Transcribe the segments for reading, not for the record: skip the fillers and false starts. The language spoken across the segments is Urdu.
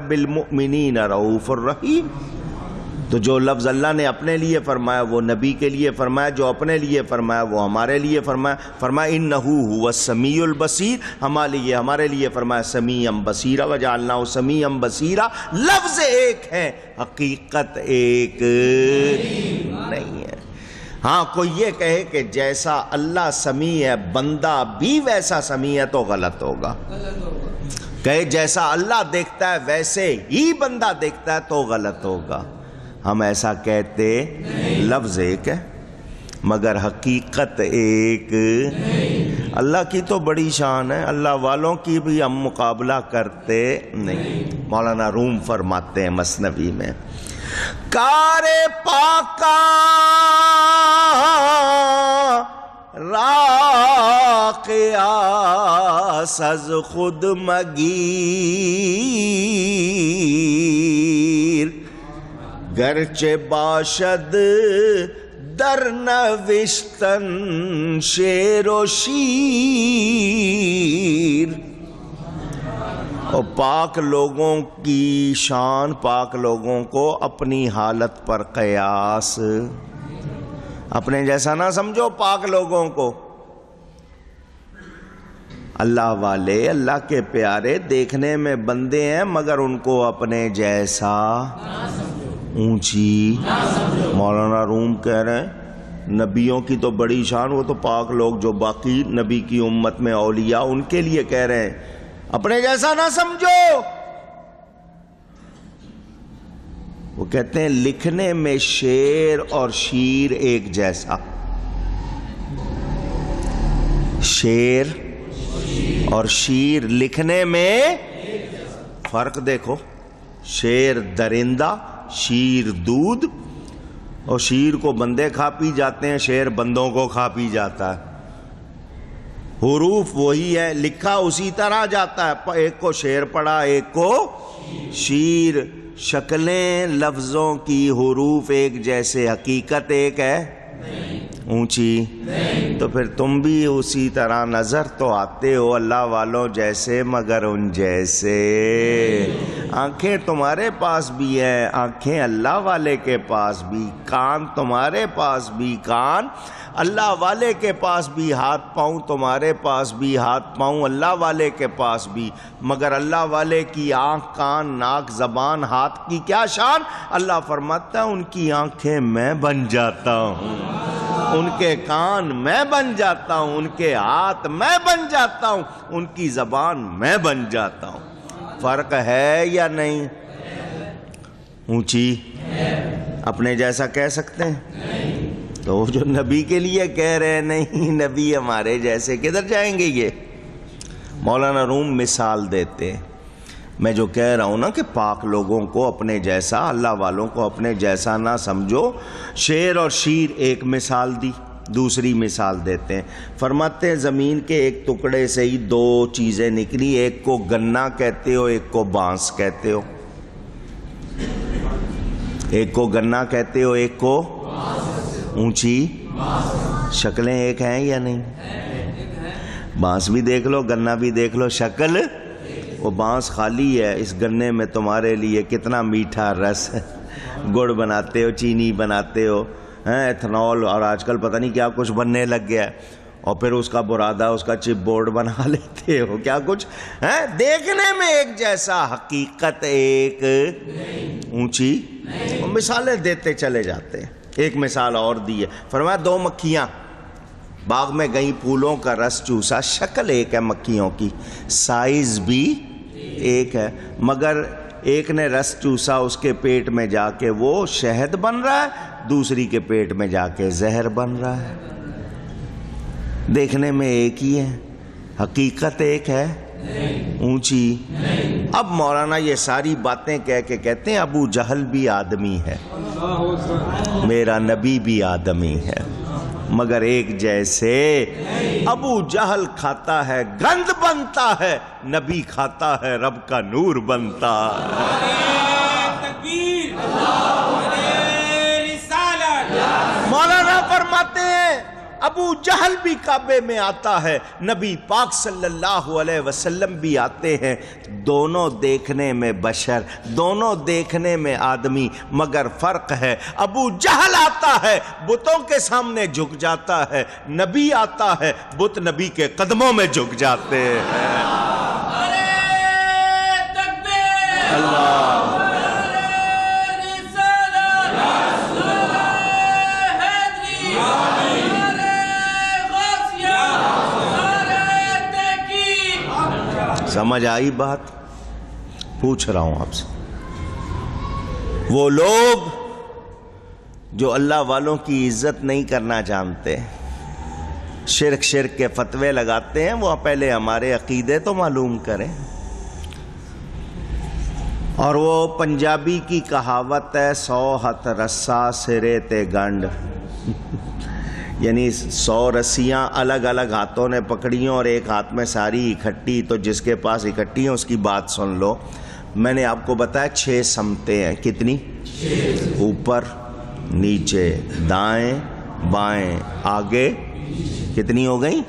بالمؤمنین رؤوف الرحیم. تو جو لفظ اللہ نے اپنے لیے فرمایا وہ نبی کے لیے فرمایا، جو اپنے لیے فرمایا وہ ہمارے لیے فرمایا. فرمایا انہ هو السمیع البصیر، ہمارے لیے فرمایا سمیعا بصیرا وجعلناہ سمیعا بصیرا. لفظ ایک ہے، حقیقت ایک نہیں ہے. ہاں کوئی یہ کہے کہ جیسا اللہ سمیع ہے بندہ بھی ویسا سمیع ہے تو غلط ہوگا. کہے جیسا اللہ دیکھتا ہے ویسے ہی بندہ دیکھتا ہے تو غلط ہوگا. ہم ایسا کہتے لفظ ایک ہے مگر حقیقت ایک. اللہ کی تو بڑی شان ہے، اللہ والوں کی بھی ہم مقابلہ کرتے نہیں. مولانا روم فرماتے ہیں مثنوی میں، کار پاکا راقیاس از خود مگیر، گرچه باشد در نوشتن شعر و شیر. اور پاک لوگوں کی شان، پاک لوگوں کو اپنی حالت پر قیاس، اپنے جیسا نہ سمجھو پاک لوگوں کو. اللہ والے اللہ کے پیارے دیکھنے میں بندے ہیں مگر ان کو اپنے جیسا اونچی. مولانا روم کہہ رہے ہیں نبیوں کی تو بڑی شان، وہ تو پاک لوگ جو باقی نبی کی امت میں اولیاء ان کے لیے کہہ رہے ہیں اپنے جیسا نہ سمجھو. وہ کہتے ہیں لکھنے میں شعر اور شیر ایک جیسا. شعر اور شیر لکھنے میں فرق دیکھو. شعر درندہ، شیر دودھ. اور شیر کو بندے کھا پی جاتے ہیں، شعر بندوں کو کھا پی جاتا ہے. حروف وہی ہے، لکھا اسی طرح جاتا ہے. ایک کو شعر پڑھا ایک کو شیر. شکلیں لفظوں کی حروف ایک جیسے، حقیقت ایک ہے اونچی. تو پھر تم بھی اسی طرح نظر تو آتے ہو اللہ والوں جیسے مگر ان جیسے. آنکھیں تمہارے پاس بھی ہیں، آنکھیں اللہ والے کے پاس بھی. کان تمہارے پاس بھی کان اللہ والے کے پاس بھی. ہاتھ پاؤں تمہارے پاس بھی ہاتھ پاؤں اللہ والے کے پاس بھی. مگر اللہ والے کی آنکھ کان ناک زبان ہاتھ کی کیا شان. اللہ فرماتا ہے ان کی آنکھیں میں بن جاتا ہوں، ان کے کان میں بن جاتا ہوں، ان کے ہاتھ میں بن جاتا ہوں، ان کی زبان میں بن جاتا ہوں. فرق ہے یا نہیں؟ اونچی اپنے جیسا کہہ سکتے ہیں؟ تو جو نبی کے لیے کہہ رہے ہیں نہیں نبی ہمارے جیسے، کدھر جائیں گے یہ؟ مولانا روم مثال دیتے ہیں. میں جو کہہ رہا ہوں نا کہ پاک لوگوں کو اپنے جیسا، اللہ والوں کو اپنے جیسا نہ سمجھو. شعر اور شیر ایک مثال دی. دوسری مثال دیتے ہیں. فرماتے ہیں زمین کے ایک ٹکڑے سے ہی دو چیزیں نکلی، ایک کو گنا کہتے ہو ایک کو بانس کہتے ہو. ایک کو گنا کہتے ہو ایک کو اونچی. شکلیں ایک ہیں یا نہیں؟ بانس بھی دیکھ لو گنا بھی دیکھ لو، شکل وہ بانس خالی ہے، اس گنے میں تمہارے لیے کتنا میٹھا رس ہے. گڑ بناتے ہو، چینی بناتے ہو، ایتھنول اور آج کل پتہ نہیں کیا کچھ بننے لگ گیا ہے. اور پھر اس کا برادہ، اس کا چپ بورڈ بنا لیتے ہو، کیا کچھ ہے. دیکھنے میں ایک جیسا، حقیقت ایک اونچی. مثالیں دیتے چلے جاتے ہیں. ایک مثال اور دی ہے. فرمایا دو مکھیاں باغ میں گئیں، پھولوں کا رس چوسا. شکل ایک ہے مکھیوں کی، سائز بھی ایک ہے، مگر ایک نے رس چوسا اس کے پیٹ میں جا کے وہ شہد بن رہا ہے، دوسری کے پیٹ میں جا کے زہر بن رہا ہے. دیکھنے میں ایک ہی ہے، حقیقت ایک ہے اونچی. اب مولانا یہ ساری باتیں کہہ کے کہتے ہیں ابو جہل بھی آدمی ہے، میرا نبی بھی آدمی ہے مگر ایک جیسے. ابو جہل کھاتا ہے گند بنتا ہے، نبی کھاتا ہے رب کا نور بنتا ہے. مولانا فرماتے ہیں ابو جہل بھی کعبے میں آتا ہے، نبی پاک صلی اللہ علیہ وسلم بھی آتے ہیں، دونوں دیکھنے میں بشر، دونوں دیکھنے میں آدمی، مگر فرق ہے ابو جہل آتا ہے بتوں کے سامنے جھک جاتا ہے، نبی آتا ہے بت نبی کے قدموں میں جھک جاتے ہیں۔ اللہ سمجھ آئی بات؟ پوچھ رہا ہوں آپ سے، وہ لوگ جو اللہ والوں کی عزت نہیں کرنا جانتے، شرک کے فتوے لگاتے ہیں، وہ پہلے ہمارے عقیدے تو معلوم کریں۔ اور وہ پنجابی کی کہاوت ہے 100 ہتھ رسا سرے تے گنڈ، یعنی 100 رسیاں الگ الگ ہاتھوں نے پکڑی اور ایک ہاتھ میں ساری اکٹھی، تو جس کے پاس اکٹھی ہیں اس کی بات سن لو۔ میں نے آپ کو بتایا 6 سمتیں ہیں، کتنی؟ اوپر نیچے دائیں بائیں آگے، کتنی ہو گئیں؟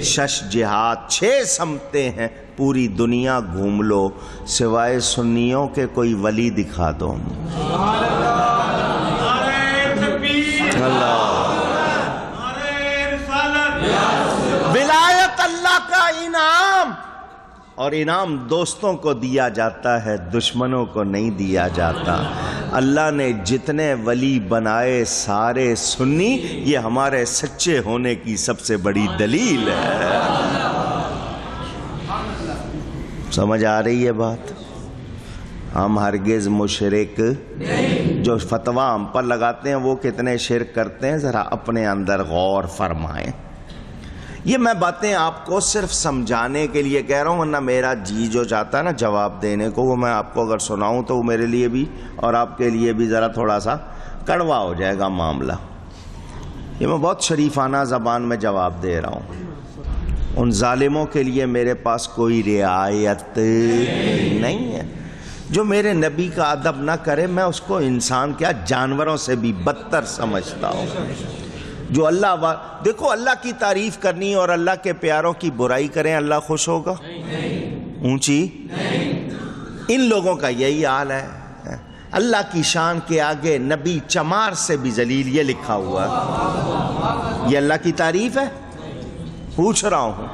6 جہات، 6 سمتیں ہیں، پوری دنیا گھوم لو، سوائے سنیوں کے کوئی ولی دکھا دو۔ اللہ ولایت اللہ کا انعام، اور انعام دوستوں کو دیا جاتا ہے، دشمنوں کو نہیں دیا جاتا۔ اللہ نے جتنے ولی بنائے سارے سنی، یہ ہمارے سچے ہونے کی سب سے بڑی دلیل ہے۔ سمجھ آ رہی ہے بات؟ ہم ہرگز مشرک، جو فتویٰ ہم پر لگاتے ہیں وہ کتنے شرک کرتے ہیں، ذرا اپنے اندر غور فرمائیں۔ یہ میں باتیں آپ کو صرف سمجھانے کے لیے کہہ رہا ہوں، ورنہ میرا جی جو چاہتا ہے نا جواب دینے کو، وہ میں آپ کو اگر سناؤں تو وہ میرے لیے بھی اور آپ کے لیے بھی ذرا تھوڑا سا کڑوا ہو جائے گا معاملہ۔ یہ میں بہت شریفانہ زبان میں جواب دے رہا ہوں۔ ان ظالموں کے لیے میرے پاس کوئی رعایت نہیں ہے۔ جو میرے نبی کا ادب نہ کرے میں اس کو انسان کیا جانوروں سے بھی بدتر سمجھتا ہوں۔ جو دیکھو اللہ کی تعریف کرنی اور اللہ کے پیاروں کی برائی کریں، اللہ خوش ہوگا؟ اونچی؟ ان لوگوں کا یہی حال ہے۔ اللہ کی شان کے آگے نبی چمار سے بھی ذلیل، یہ لکھا ہوا ہے۔ یہ اللہ کی تعریف ہے؟ پوچھ رہا ہوں،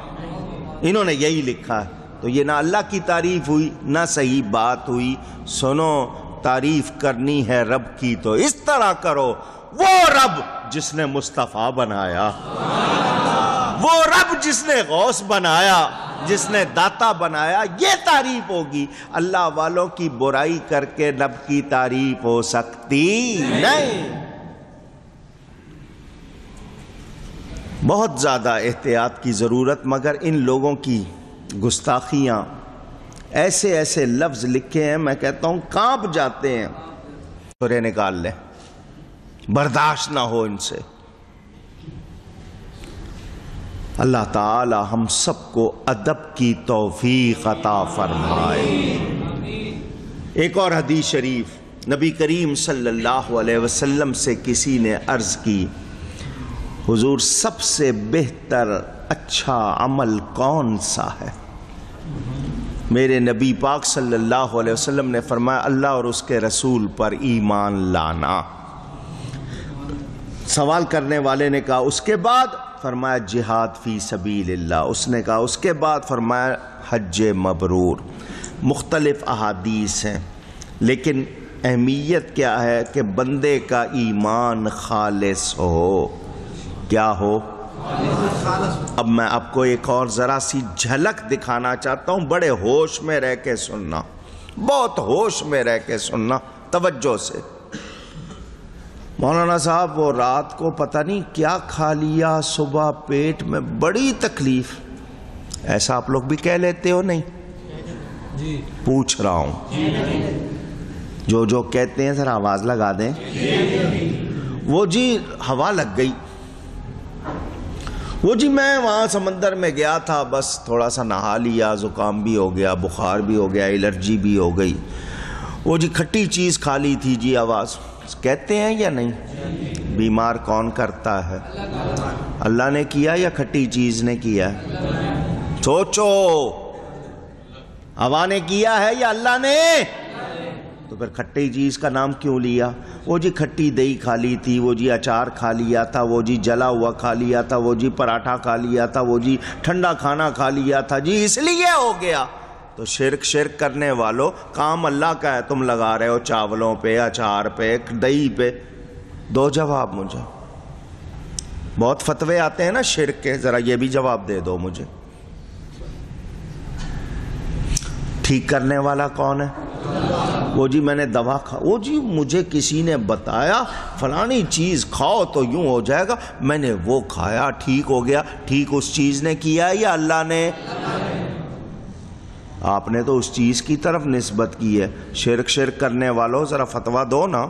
انہوں نے یہی لکھا ہے، تو یہ نہ اللہ کی تعریف ہوئی نہ صحیح بات ہوئی۔ سنو، تعریف کرنی ہے رب کی تو اس طرح کرو، وہ رب جس نے مصطفیٰ بنایا، وہ رب جس نے غوث بنایا، جس نے داتا بنایا، یہ تعریف ہوگی۔ اللہ والوں کی برائی کر کے رب کی تعریف ہو سکتی نہیں۔ بہت زیادہ احتیاط کی ضرورت، مگر ان لوگوں کی گستاخیاں، ایسے ایسے لفظ لکھے ہیں میں کہتا ہوں کانپ جاتے ہیں۔ سورہ نکال لیں، برداشت نہ ہو ان سے۔ اللہ تعالی ہم سب کو ادب کی توفیق عطا فرمائے۔ ایک اور حدیث شریف، نبی کریم صلی اللہ علیہ وسلم سے کسی نے عرض کی، حضور سب سے بہتر اچھا عمل کون سا ہے؟ میرے نبی پاک صلی اللہ علیہ وسلم نے فرمایا اللہ اور اس کے رسول پر ایمان لانا۔ سوال کرنے والے نے کہا اس کے بعد؟ فرمایا جہاد فی سبیل اللہ۔ اس نے کہا اس کے بعد؟ فرمایا حج مبرور۔ مختلف احادیث ہیں، لیکن اہمیت کیا ہے کہ بندے کا ایمان خالص ہو۔ کیا ہو؟ اب میں آپ کو ایک اور ذرا سی جھلک دکھانا چاہتا ہوں، بڑے ہوش میں رہ کے سننا، بہت ہوش میں رہ کے سننا، توجہ سے۔ مولانا صاحب وہ رات کو پتہ نہیں کیا کھا لیا، صبح پیٹ میں بڑی تکلیف، ایسا آپ لوگ بھی کہہ لیتے ہو نہیں؟ جی پوچھ رہا ہوں، جو کہتے ہیں ذرا آواز لگا دیں۔ وہ جی ہوا لگ گئی، وہ جی میں وہاں سمندر میں گیا تھا، بس تھوڑا سا نہا لیا، زکام بھی ہو گیا، بخار بھی ہو گیا، الرجی بھی ہو گئی، وہ جی کھٹی چیز کھا لی تھی، جی آواز کہتے ہیں یا نہیں؟ بیمار کون کرتا ہے؟ اللہ نے کیا یا کھٹی چیز نے کیا؟ سوچو، ہوا نے کیا ہے یا اللہ نے؟ تو پھر کھٹی چیز کا نام کیوں لیا؟ وہ جی کھٹی دہی کھا لی تھی، وہ جی اچار کھا لیا تھا، وہ جی جلا ہوا کھا لیا تھا، وہ جی پراٹھا کھا لیا تھا، وہ جی ٹھنڈا کھانا کھا لیا تھا، جی اس لیے ہو گیا۔ تو شرک کرنے والوں، کام اللہ کا ہے، تم لگا رہے ہو چاولوں پہ، اچار پہ، دہی پہ۔ دو جواب مجھے، بہت فتوے آتے ہیں نا شرک کے، ذرا یہ بھی جواب دے دو مجھے۔ ٹھیک کرنے والا کون ہے؟ وہ جی میں نے دوا کھا، وہ جی مجھے کسی نے بتایا فلانی چیز کھاؤ تو یوں ہو جائے گا، میں نے وہ کھایا ٹھیک ہو گیا۔ ٹھیک اس چیز نے کیا یا اللہ نے؟ آپ نے تو اس چیز کی طرف نسبت کی ہے۔ شرک کرنے والوں ذرا فتوا دو نا۔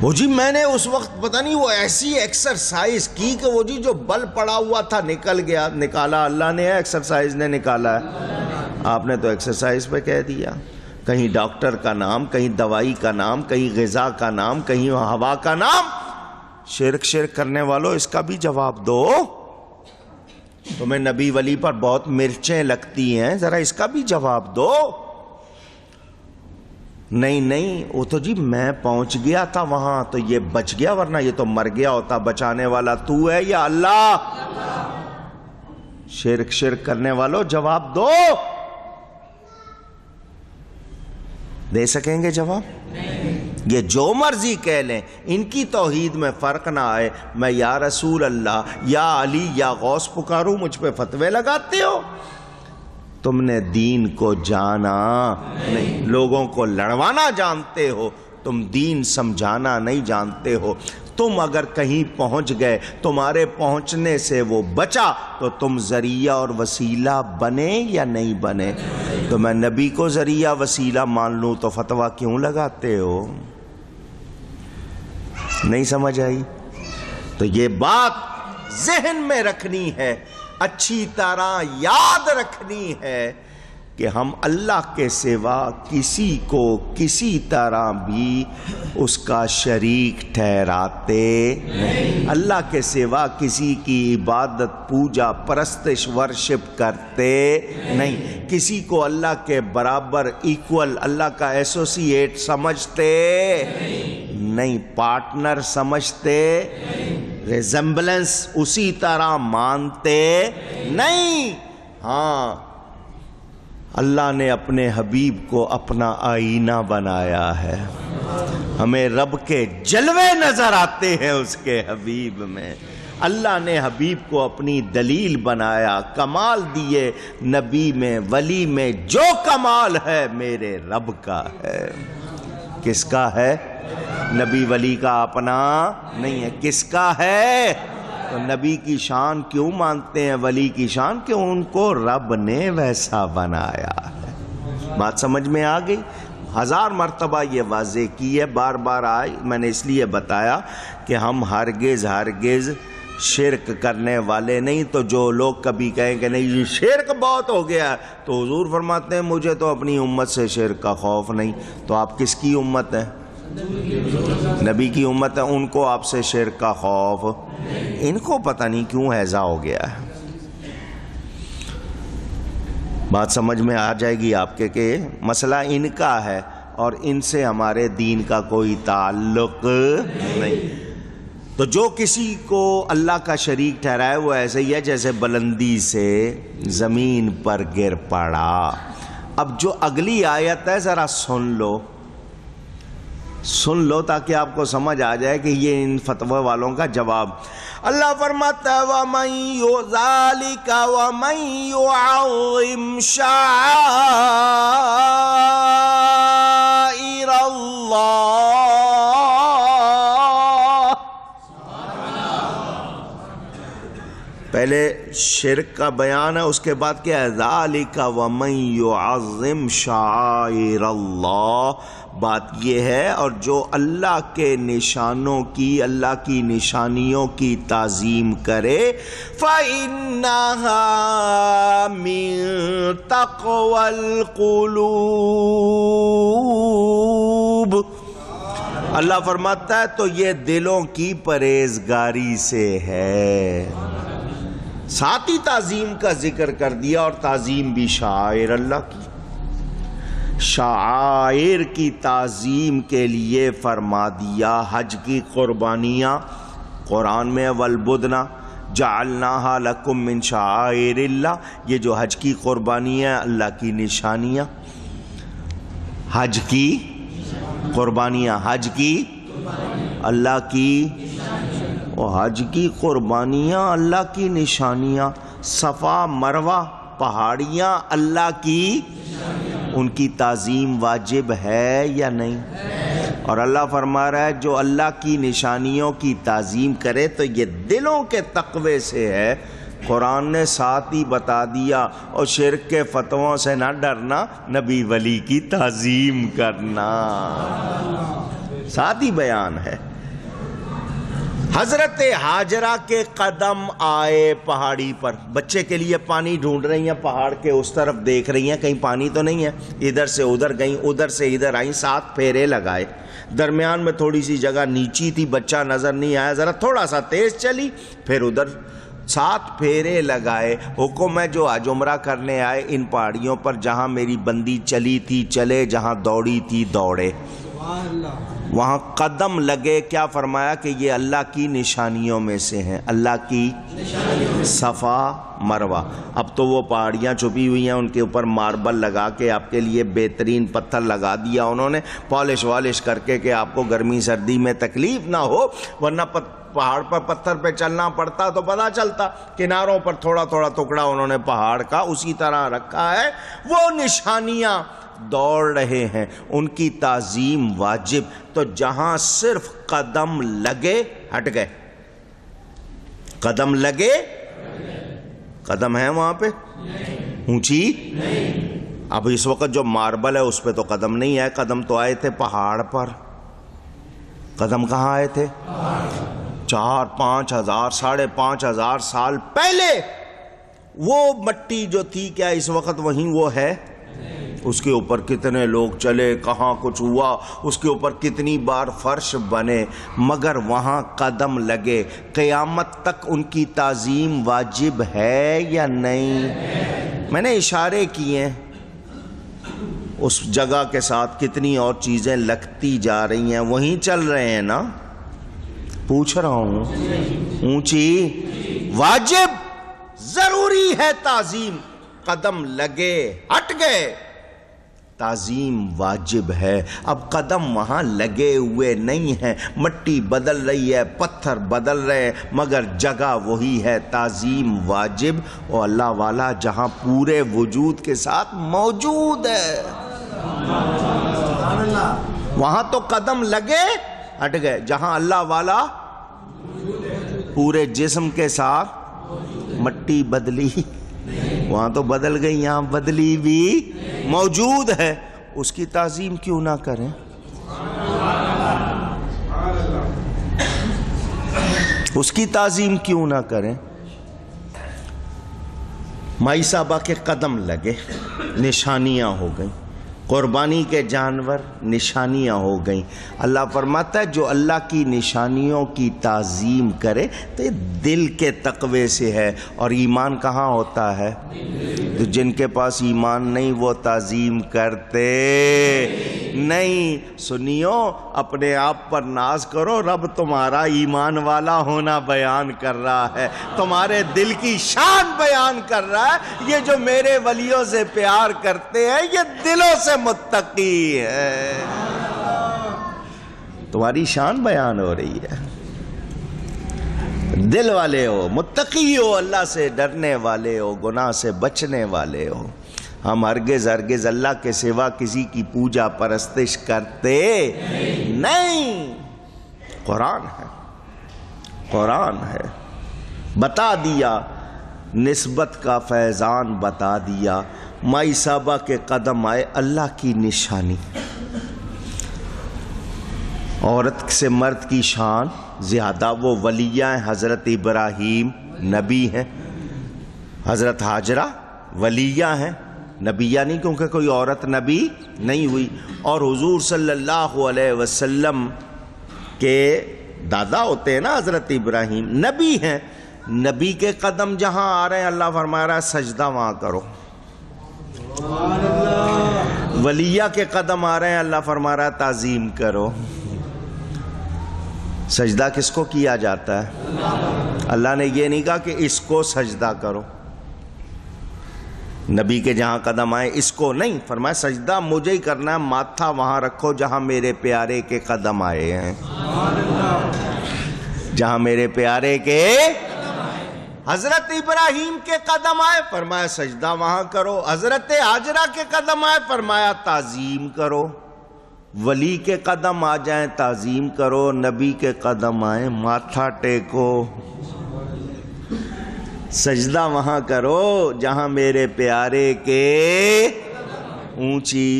وہ جی میں نے اس وقت پتہ نہیں وہ ایسی ایکسرسائز کی کہ وہ جی جو بل پڑا ہوا تھا نکل گیا۔ نکالا اللہ نے ہے، ایکسرسائز نے نکالا ہے؟ آپ نے تو ایکسرسائز پہ کہہ دیا۔ کہیں ڈاکٹر کا نام، کہیں دوائی کا نام، کہیں غذا کا نام، کہیں ہوا کا نام۔ شرک کرنے والوں اس کا بھی جواب دو۔ تمہیں نبی ولی پر بہت مرچیں لگتی ہیں، ذرا اس کا بھی جواب دو۔ نہیں وہ تو جی میں پہنچ گیا تھا وہاں تو یہ بچ گیا، ورنہ یہ تو مر گیا ہوتا۔ بچانے والا تو ہے یا اللہ؟ شرک کرنے والوں جواب دو۔ دے سکیں گے جواب؟ یہ جو مرضی کہہ لیں، ان کی توحید میں فرق نہ آئے، میں یا رسول اللہ یا علی یا غوث پکاروں، مجھ پہ فتوے لگاتے ہو۔ تم نے دین کو جانا نہیں، لوگوں کو لڑوانا جانتے ہو، تم دین سمجھانا نہیں جانتے ہو۔ تم اگر کہیں پہنچ گئے، تمہارے پہنچنے سے وہ بچا، تو تم ذریعہ اور وسیلہ بنے یا نہیں بنے؟ تو میں نبی کو ذریعہ وسیلہ مان لوں تو فتویٰ کیوں لگاتے ہو؟ نہیں سمجھ آئی؟ تو یہ بات ذہن میں رکھنی ہے، اچھی طرح یاد رکھنی ہے کہ ہم اللہ کے سوا کسی کو کسی طرح بھی اس کا شریک ٹھہراتے نہیں۔ اللہ کے سوا کسی کی عبادت، پوجا، پرستش، ورشپ کرتے نہیں۔ کسی کو اللہ کے برابر، ایکول، اللہ کا ایسوسیٹ سمجھتے نہیں، پارٹنر سمجھتے، ریزمبلنس اسی طرح مانتے نہیں۔ ہاں، اللہ نے اپنے حبیب کو اپنا آئینہ بنایا ہے، ہمیں رب کے جلوے نظر آتے ہیں اس کے حبیب میں۔ اللہ نے حبیب کو اپنی دلیل بنایا، کمال دیے نبی میں، ولی میں۔ جو کمال ہے میرے رب کا ہے۔ کس کا ہے؟ نبی ولی کا اپنا نہیں ہے، کس کا ہے؟ تو نبی کی شان کیوں مانتے ہیں، ولی کی شان؟ کہ ان کو رب نے ویسا بنایا ہے۔ بات سمجھ میں آ گئی؟ 1000 مرتبہ یہ واضح کی ہے، بار بار آئی، میں نے اس لیے بتایا کہ ہم ہرگز شرک کرنے والے نہیں۔ تو جو لوگ کبھی کہیں کہ نہیں یہ شرک بہت ہو گیا، تو حضور فرماتے ہیں مجھے تو اپنی امت سے شرک کا خوف نہیں۔ تو آپ کس کی امت ہیں؟ نبی کی امت ہے، ان کو آپ سے شرک کا خوف، ان کو پتہ نہیں کیوں ہیضہ ہو گیا ہے۔ بات سمجھ میں آ جائے گی آپ کے کہ مسئلہ ان کا ہے اور ان سے ہمارے دین کا کوئی تعلق نہیں۔ تو جو کسی کو اللہ کا شریک ٹھہرائے وہ ایسے ہی ہے جیسے بلندی سے زمین پر گر پڑا۔ اب جو اگلی آیت ہے ذرا سن لو تاکہ آپ کو سمجھ آ جائے کہ یہ ان فتوی والوں کا جواب۔ اللہ فرماتا ہے وَمَن ذَلِكَ وَمَن يُعَظِّمْ شَعَائِرَ اللَّهِ۔ پہلے شرک کا بیان ہے، اس کے بعد کیا ہے؟ ذَلِكَ وَمَن يُعَظِّمْ شَعَائِرَ اللَّهِ۔ بات یہ ہے، اور جو اللہ کے نشانوں کی، اللہ کی نشانیوں کی تعظیم کرے، فَإِنَّهَا مِن تَقْوَى الْقُلُوبِ۔ اللہ فرماتا ہے تو یہ دلوں کی پرہیزگاری سے ہے. ساتھ ہی تعظیم کا ذکر کر دیا، اور تعظیم بھی شعائر اللہ کی. شعائر کی تعظیم کے لیے فرما دیا حج کی قربانیاں. قرآن میں والبدنا جعلناہا لکم من شعائر اللہ، یہ جو حج کی قربانیاں اللہ کی نشانیاں. حج کی قربانیاں، حج کی اللہ کی، اور حج کی قربانیاں اللہ کی نشانیاں. صفا مروہ پہاڑیاں اللہ کی، ان کی تعظیم واجب ہے یا نہیں؟ اور اللہ فرما رہا ہے جو اللہ کی نشانیوں کی تعظیم کرے تو یہ دلوں کے تقوی سے ہے. قرآن نے ساتھ ہی بتا دیا، اور شرک کے فتووں سے نہ ڈرنا، نبی ولی کی تعظیم کرنا، ساتھ ہی بیان ہے. حضرت حاجرہ کے قدم آئے پہاڑی پر، بچے کے لیے پانی ڈھونڈ رہی ہیں، پہاڑ کے اس طرف دیکھ رہی ہیں کہیں پانی تو نہیں ہے. ادھر سے ادھر گئیں، ادھر سے ادھر آئیں، 7 پھیرے لگائے. درمیان میں تھوڑی سی جگہ نیچی تھی، بچہ نظر نہیں آیا، ذرا تھوڑا سا تیز چلی، پھر ادھر 7 پھیرے لگائے. حکم ہے جو حج عمرہ کرنے آئے ان پہاڑیوں پر، جہاں میری بندی چلی تھی چلے، جہاں دوڑی تھی دوڑے، وہاں قدم لگے. کیا فرمایا کہ یہ اللہ کی نشانیوں میں سے ہیں، اللہ کی صفا مروہ. اب تو وہ پہاڑیاں چھپی ہوئی ہیں، ان کے اوپر ماربل لگا کے آپ کے لیے بہترین پتھر لگا دیا انہوں نے، پالش والش کر کے کہ آپ کو گرمی سردی میں تکلیف نہ ہو. ورنہ پہاڑ پر پتھر پہ چلنا پڑتا تو پتہ چلتا. کناروں پر تھوڑا تھوڑا ٹکڑا انہوں نے پہاڑ کا اسی طرح رکھا ہے. وہ نشانیاں دوڑ رہے ہیں، ان کی تعظیم واجب. تو جہاں صرف قدم لگے ہٹ گئے، قدم لگے، قدم ہے وہاں پہ اونچی. اب اس وقت جو ماربل ہے اس پہ تو قدم نہیں ہے، قدم تو آئے تھے پہاڑ پر. قدم کہاں آئے تھے؟ 4-5 ہزار 5.5 ہزار سال پہلے. وہ مٹی جو تھی کیا اس وقت وہیں وہ ہے؟ اس کے اوپر کتنے لوگ چلے، کہاں کچھ ہوا، اس کے اوپر کتنی بار فرش بنے، مگر وہاں قدم لگے. قیامت تک ان کی تعظیم واجب ہے یا نہیں؟ میں نے اشارے کیے اس جگہ کے ساتھ، کتنی اور چیزیں لگتی جا رہی ہیں، وہیں چل رہے ہیں نا. پوچھ رہا ہوں، اونچی واجب ضروری ہے تعظیم. قدم لگے ہٹ گئے، تعظیم واجب ہے. اب قدم وہاں لگے ہوئے نہیں ہیں، مٹی بدل رہی ہے، پتھر بدل رہے ہیں، مگر جگہ وہی ہے، تعظیم واجب. اور اللہ والا جہاں پورے وجود کے ساتھ موجود ہے، وہاں تو قدم لگے ہٹ گئے. جہاں اللہ والا پورے جسم کے ساتھ، مٹی بدلی وہاں تو بدل گئی، یہاں بدلی بھی موجود ہے. اس کی تعظیم کیوں نہ کریں؟ اس کی تعظیم کیوں نہ کریں؟ مائی صاحبہ کے قدم لگے، نشانیاں ہو گئیں. قربانی کے جانور نشانیاں ہو گئیں. اللہ فرماتا ہے جو اللہ کی نشانیوں کی تعظیم کرے تو یہ دل کے تقوی سے ہے. اور ایمان کہاں ہوتا ہے؟ تو جن کے پاس ایمان نہیں وہ تعظیم کرتے نہیں. سنیو، اپنے آپ پر ناز کرو، رب تمہارا ایمان والا ہونا بیان کر رہا ہے، تمہارے دل کی شان بیان کر رہا ہے. یہ جو میرے ولیوں سے پیار کرتے ہیں یہ دلوں سے متقی ہے. تمہاری شان بیان ہو رہی ہے. دل والے ہو، متقی ہو، اللہ سے ڈرنے والے ہو، گناہ سے بچنے والے ہو. ہم ہرگز ہرگز اللہ کے سوا کسی کی پوجا پرستش کرتے نہیں. قرآن ہے، قرآن ہے. بتا دیا، نسبت کا فیضان بتا دیا. مائی صاحبہ کے قدم آئے، اللہ کی نشانی. عورت سے مرد کی شان زیادہ، وہ ولیہ ہیں. حضرت ابراہیم نبی ہیں، حضرت حاجرہ ولیہ ہیں، نبیہ نہیں، کیونکہ کوئی عورت نبی نہیں ہوئی. اور حضور صلی اللہ علیہ وسلم کہ دادا ہوتے ہیں نا حضرت ابراہیم، نبی ہیں، نبی کے قدم جہاں آ رہے ہیں اللہ فرما رہا ہے سجدہ وہاں کرو. ولیہ کے قدم آ رہے ہیں اللہ فرما رہا ہے تعظیم کرو. سجدہ کس کو کیا جاتا ہے؟ اللہ نے یہ نہیں کہا کہ اس کو سجدہ کرو، نبی کے جہاں قدم آئے اس کو نہیں، فرمایا سجدہ مجھے ہی کرنا ہے، ماتھا وہاں رکھو جہاں میرے پیارے کے قدم آئے ہیں. جہاں میرے پیارے کے حضرت ابراہیم کے قدم آئے فرمایا سجدہ وہاں کرو، حضرت ہاجرہ کے قدم آئے فرمایا تعظیم کرو. ولی کے قدم آ جائیں تعظیم کرو، نبی کے قدم آئیں ماتھا ٹیکو. سجدہ وہاں کرو جہاں میرے پیارے کے اونچی.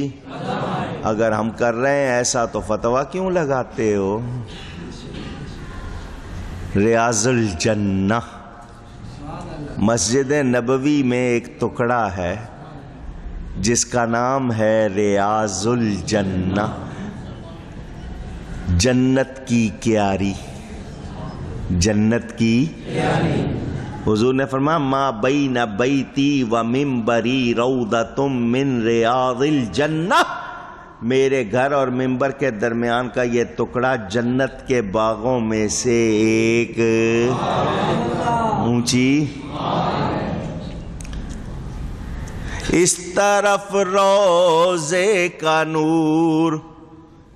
اگر ہم کر رہے ہیں ایسا تو فتویٰ کیوں لگاتے ہو؟ ریاض الجنہ مسجد نبوی میں ایک ٹکڑا ہے جس کا نام ہے ریاض الجنہ، جنت کی کیاری. جنت کی حضور نے فرمایا ما بین بیتی و منبری روضۃ من ریاض الجنہ، میرے گھر اور منبر کے درمیان کا یہ ٹکڑا جنت کے باغوں میں سے ایک اونچی. اس طرف روضے کا نور،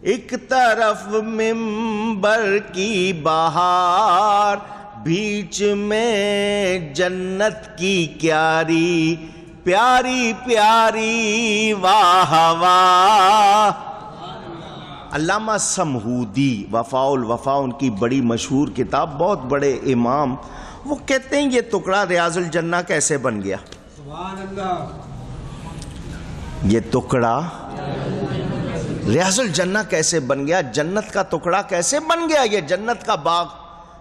ایک طرف منبر کی بہار، بیچ میں جنت کی کیاری، پیاری پیاری واہ واہ. علامہ سمہودی وفاء الوفا ان کی بڑی مشہور کتاب، بہت بڑے امام، وہ کہتے ہیں یہ ٹکڑا ریاض الجنہ کیسے بن گیا؟ سبحان اللہ. یہ ٹکڑا ریاض الجنہ کیسے بن گیا؟ جنت کا ٹکڑا کیسے بن گیا یہ جنت کا باغ؟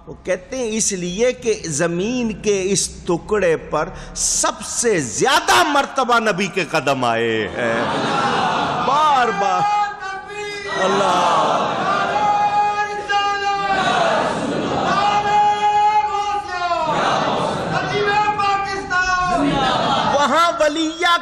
وہ کہتے ہیں اس لیے کہ زمین کے اس ٹکڑے پر سب سے زیادہ مرتبہ نبی کے قدم آئے ہیں بار بار. اللہ وہاں ولیہ